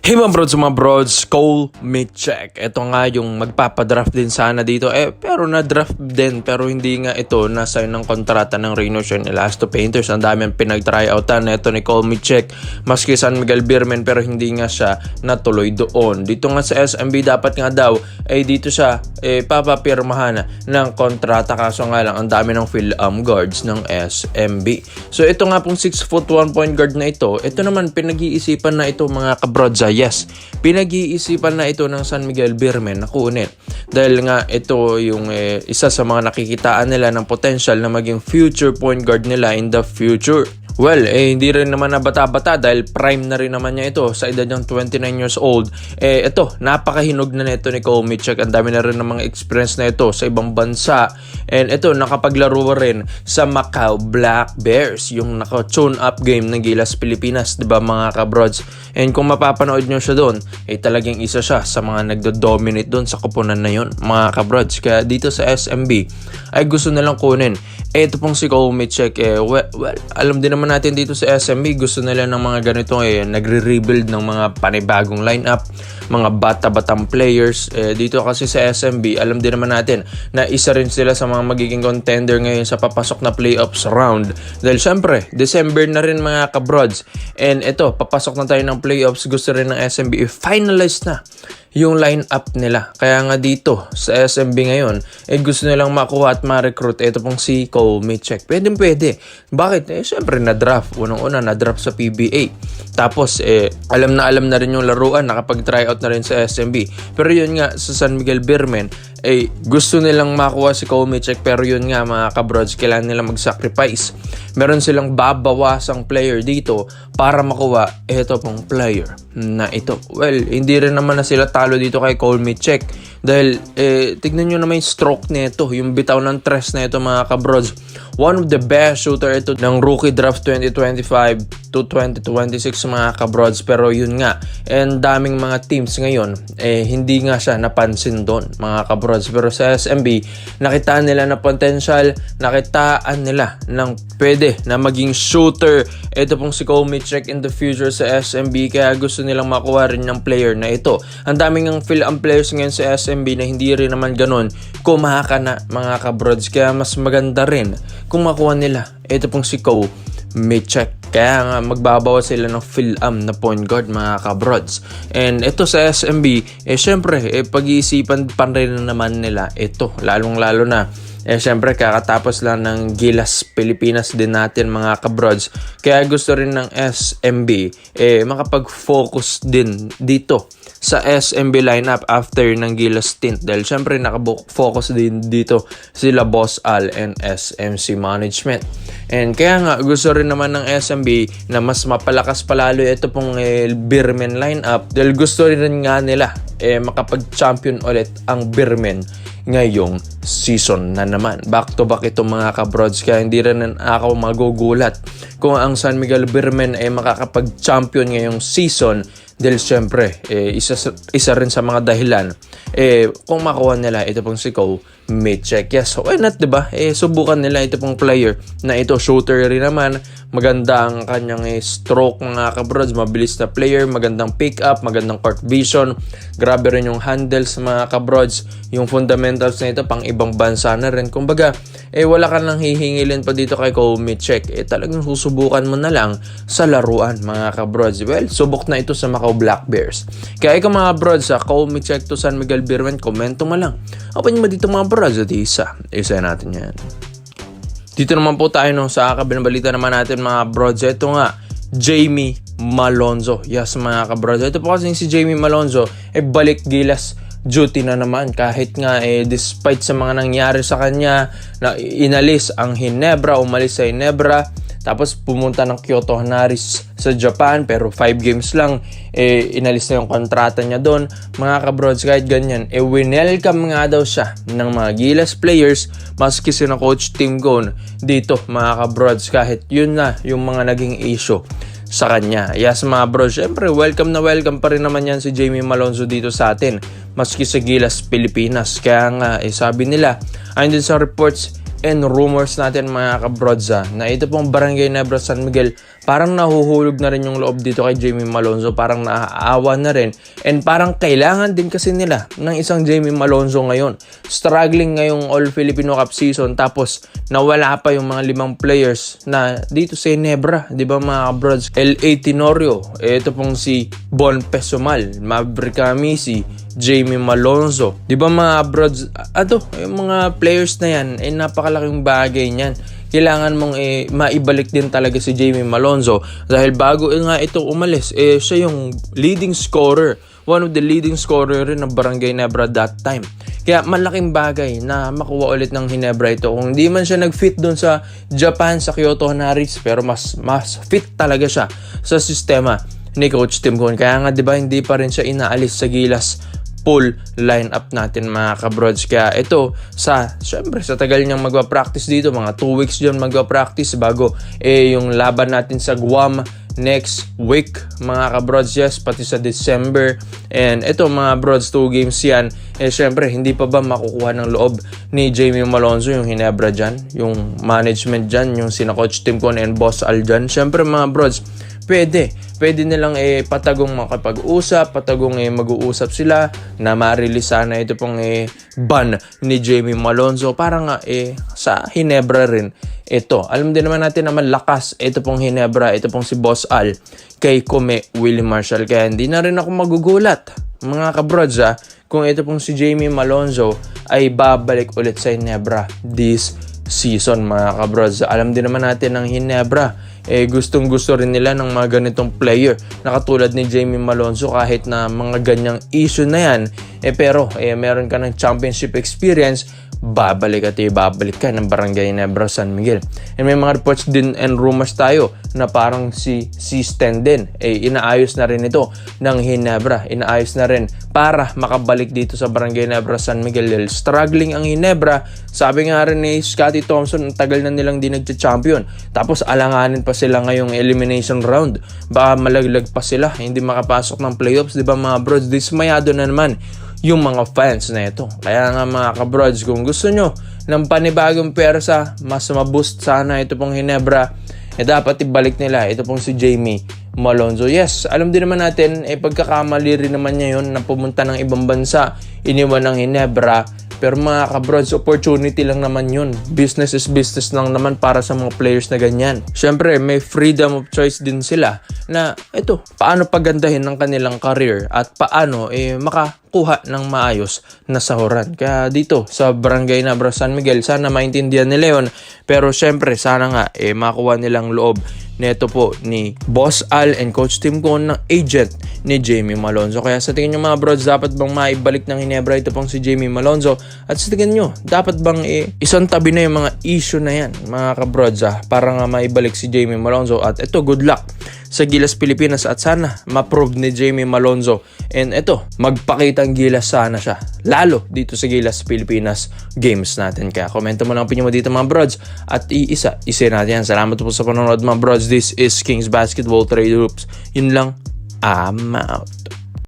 Hey mga brods, Cole Mitchek. Ito nga yung magpapadraft din sana dito. Pero na-draft din. Pero hindi nga ito nasa ng kontrata ng Reynoso and Elasto Painters. Ang dami ang pinag-tryoutan. Ito ni Cole Mitchek. Maski San Miguel Beermen pero hindi nga siya natuloy doon. Dito nga sa SMB dapat nga daw dito siya papapirmahan ng kontrata. Kaso nga lang ang dami ng fill-am guards ng SMB. So ito nga pong 6'1" point guard na ito. Ito naman pinag-iisipan na ito mga kabrodza. Yes, pinag-iisipan na ito ng San Miguel Beermen na kunin. Dahil nga ito yung isa sa mga nakikitaan nila ng potential na maging future point guard nila in the future. Well, hindi rin naman na bata-bata dahil prime na rin naman niya ito sa edad ng 29 years old. Ito, napakahinog na nito ni Cole Mitchek. Ang dami na rin ng mga experience na ito sa ibang bansa. And ito, nakapaglaro rin sa Macau Black Bears, yung naka-tune up game ng Gilas Pilipinas, diba mga kabrods? And kung mapapanood nyo siya doon, talagang isa siya sa mga nagdo-dominate doon sa kupunan na yun, mga kabrods. Kaya dito sa SMB, ay gusto nalang kunin. Ito pong si Cole Mitchek, well, alam din naman natin dito sa SMB, gusto nila ng mga ganito nagre-rebuild ng mga panibagong lineup, mga bata-batang players. Dito kasi sa SMB, alam din naman natin na isa rin sila sa mga magiging contender ngayon sa papasok na playoffs round. Dahil syempre, December na rin mga kabrods. And ito, papasok na tayo ng playoffs, gusto rin ng SMB i-finalize na yung line-up nila. Kaya nga dito sa SMB ngayon, gusto nilang makuha at ma-recruit. Ito pong si Cole Mitchek. Pwede. Bakit? Syempre na-draft. Unang-una na-draft sa PBA. Tapos, alam na rin yung laruan. Nakapag-tryout na rin sa SMB. Pero yun nga, sa San Miguel Beermen, gusto nilang makuha si Cole Mitchek. Pero yun nga mga kabrods, kailangan nilang mag-sacrifice. Meron silang babawasang player dito para makuha ito pong player na ito. Well, hindi rin naman na sila talo dito kay Cole Mitchek. Dahil, tignan nyo naman yung stroke nito, yung bitaw ng tres na ito mga kabrods. One of the best shooter ito ng rookie draft 2025 to 2026 mga kabrods. Pero yun nga, and daming mga teams ngayon, hindi nga siya napansin doon mga kabrods. Pero sa SMB, nakitaan nila na potential, nakitaan nila ng pwede na maging shooter. Ito pong si Cole Mitchek in the future sa SMB. Kaya gusto nilang makuha rin ng player na ito. Ang daming ang fill-am players ngayon sa SMB na hindi rin naman ganun kumaka na mga kabrods. Kaya mas maganda rin kung makuha nila ito pong si Cole Mitchek. Kaya nga magbabawas sila ng fill-am na point guard mga kabrods. And ito sa SMB, syempre, pag-iisipan pa rin naman nila ito. Lalong-lalo na, syempre, kakatapos lang ng Gilas Pilipinas din natin mga kabrods. Kaya gusto rin ng SMB, makapag-focus din dito sa SMB lineup after ng Gilas stint. Dahil syempre, nakafocus din dito sila Boss Al and SMC Management. And kaya nga, gusto rin naman ng SMB na mas mapalakas palalo ito pong Beermen lineup. Dahil gusto rin nga nila makapag-champion ulit ang Beermen ngayong season na naman. Back to back itong mga kabrods. Kaya hindi rin ako magugulat kung ang San Miguel Beermen ay makakapag-champion ngayong season. Dahil syempre, isa rin sa mga dahilan kung makuha nila ito pong si Cole Mitchek. Yes, why not, diba? Subukan nila ito pong player na ito, shooter rin naman. Maganda ang kanyang stroke mga kabrods, mabilis na player, magandang pick up, magandang court vision. Grabe rin yung handles mga kabrods. Yung fundamentals na ito pang ibang bansa na rin. Kumbaga, wala ka nang hihingilin pa dito kay Cole Mitchek. Talagang susubukan mo na lang sa laruan mga kabrods. Well, subok na ito sa Macau Black Bears. Kaya ikaw mga brods, sa Cole Mitchek to San Miguel Beermen, komento mo lang. Open mo dito mga brods at isa natin yan. Dito naman po tayo sa kabinabalita naman natin mga brods. Ito nga, Jamie Malonzo. Yes mga kabrods. Ito po kasi si Jamie Malonzo, balik Gilas duty na naman. Kahit nga despite sa mga nangyari sa kanya, na inalis ang Ginebra, umalis sa Ginebra, tapos pumunta ng Kyoto Hanaris sa Japan, pero 5 games lang, inalis na yung kontrata niya doon. Mga kabrods, kahit ganyan, winelcome nga daw siya ng mga Gilas players, maski sina Coach Tim Gon dito, mga kabrods, kahit yun na yung mga naging issue sa kanya. Yes mga bro, syempre welcome na welcome pa rin naman yan si Jamie Malonzo dito sa atin, maski sa Gilas Pilipinas. Kaya nga, sabi nila, ayon din sa reports and rumors natin mga kabrodza, na ito pong Barangay Nebra San Miguel parang nahuhulog na rin yung loob dito kay Jamie Malonzo, parang naaawa na rin, and parang kailangan din kasi nila ng isang Jamie Malonzo ngayon. Struggling ngayong All Filipino Cup season, tapos nawala pa yung mga 5 players na dito sa Ginebra, di ba mga kabrods? L.A. Tenorio, ito pong si Bon Pesumal, Maverick Amisi, Jamie Malonzo, di ba mga brods? Yung mga players na yan, napakalaking bagay niyan. Kailangan mong maibalik din talaga si Jamie Malonzo dahil bago nga ito umalis, siya yung leading scorer, one of the leading scorer rin ng Barangay Ginebra that time. Kaya malaking bagay na makuha ulit ng Ginebra ito. Kung hindi man siya nag-fit doon sa Japan, sa Kyoto Hanarits, pero mas fit talaga siya sa sistema ni Coach Tim Cone. Kaya nga 'di ba hindi pa rin siya inaalis sa Gilas full lineup natin mga kabrods. Kaya ito, syempre sa tagal niyang magpa-practice dito, mga 2 weeks dyan magpa-practice bago yung laban natin sa Guam next week mga kabrods, yes, pati sa December. And ito mga brods, 2 games yan. Syempre hindi pa ba makukuha ng loob ni Jamie Malonzo yung Ginebra dyan, yung management dyan, yung sina Coach Tim Cone and Boss Al dyan? Syempre mga brods, pwede nilang patagong makapag-usap, patagong mag-uusap sila na ma-release sana ito pong ban ni Jamie Malonzo para nga sa Ginebra rin ito. Alam din naman natin na malakas ito pong Ginebra, ito pong si Boss Al kay Kume Willie Marshall. Kaya hindi na rin ako magugulat mga kabrods kung ito pong si Jamie Malonzo ay babalik ulit sa Ginebra this season mga kabrods. Alam din naman natin ng Ginebra gustong gusto rin nila ng mga ganitong player na katulad ni Jamie Malonzo. Kahit na mga ganyang issue na yan pero meron ka ng championship experience, babalik ka ng Barangay Ginebra San Miguel. And may mga reports din and rumors tayo na parang si Sten din inaayos na rin ito ng Ginebra, inaayos na rin para makabalik dito sa Barangay Ginebra San Miguel. Struggling ang Ginebra, sabi nga rin ni Scotty Thompson, ang tagal na nilang di nagcha-champion, tapos alanganin pa sila ngayong elimination round, baka malaglag pa sila, hindi makapasok ng playoffs, di ba mga brods? Dismayado na naman yung mga fans na ito. Kaya nga mga kabrods, kung gusto nyo ng panibagong persa, mas maboost sana ito pong Ginebra, dapat ibalik nila ito pong si Jamie Malonzo. Yes, alam din naman natin pagkakamali rin naman niya yun na pumunta ng ibang bansa, iniwan ng Ginebra. Pero mga kabrods, opportunity lang naman yun. Business is business lang naman para sa mga players na ganyan. Siyempre, may freedom of choice din sila na paano pagandahin ng kanilang career at paano makakuha ng maayos na sahuran. Kaya dito sa Barangay Ginebra San Miguel, sana maintindihan nila yun. Pero siyempre, sana nga makuha nilang loob neto po ni Boss Al and Coach Tim Cone ng agent ni Jamie Malonzo. Kaya sa tingin nyo mga brods, dapat bang maibalik ng Ginebra ito pong si Jamie Malonzo? At sa tingin nyo, dapat bang isang tabi na yung mga issue na yan mga kabrods para nga maibalik si Jamie Malonzo? At ito, good luck sa Gilas Pilipinas at sana ma-prove ni Jamie Malonzo. And magpakitang Gilas sana siya, lalo dito sa Gilas Pilipinas games natin. Kaya komento mo lang ang opinion mo dito mga brods at isa natin yan. Salamat po sa panonood mga brods. This is Kings Basketball Trade Hoops. Yun lang, I'm out.